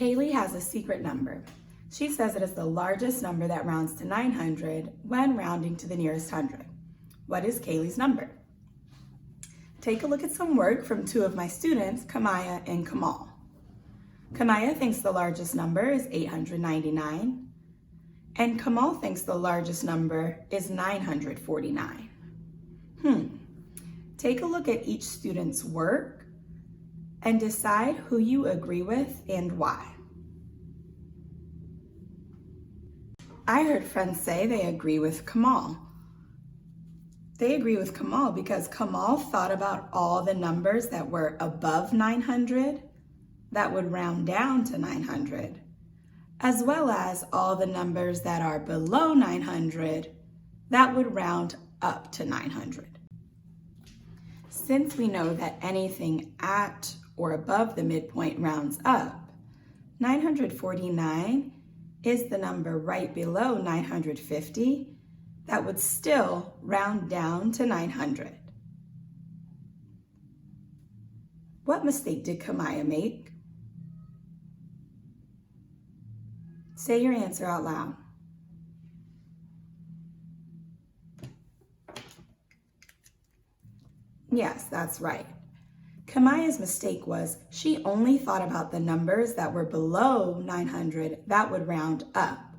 Kaylee has a secret number. She says it is the largest number that rounds to 900 when rounding to the nearest hundred. What is Kaylee's number? Take a look at some work from two of my students, Kamaya and Kamal. Kamaya thinks the largest number is 899, and Kamal thinks the largest number is 949. Take a look at each student's work and decide who you agree with and why. I heard friends say they agree with Kamal. They agree with Kamal because Kamal thought about all the numbers that were above 900 that would round down to 900, as well as all the numbers that are below 900 that would round up to 900. Since we know that anything at or above the midpoint rounds up, 949 is the number right below 950 that would still round down to 900. What mistake did Kamaya make? Say your answer out loud. Yes, that's right. Kamaya's mistake was she only thought about the numbers that were below 900 that would round up.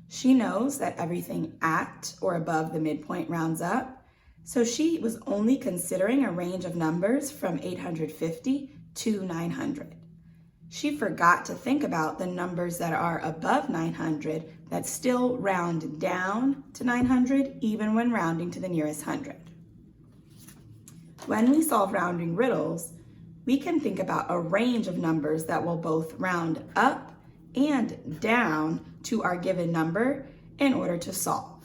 She knows that everything at or above the midpoint rounds up, so she was only considering a range of numbers from 850 to 900. She forgot to think about the numbers that are above 900 that still round down to 900 even when rounding to the nearest hundred. When we solve rounding riddles, we can think about a range of numbers that will both round up and down to our given number in order to solve.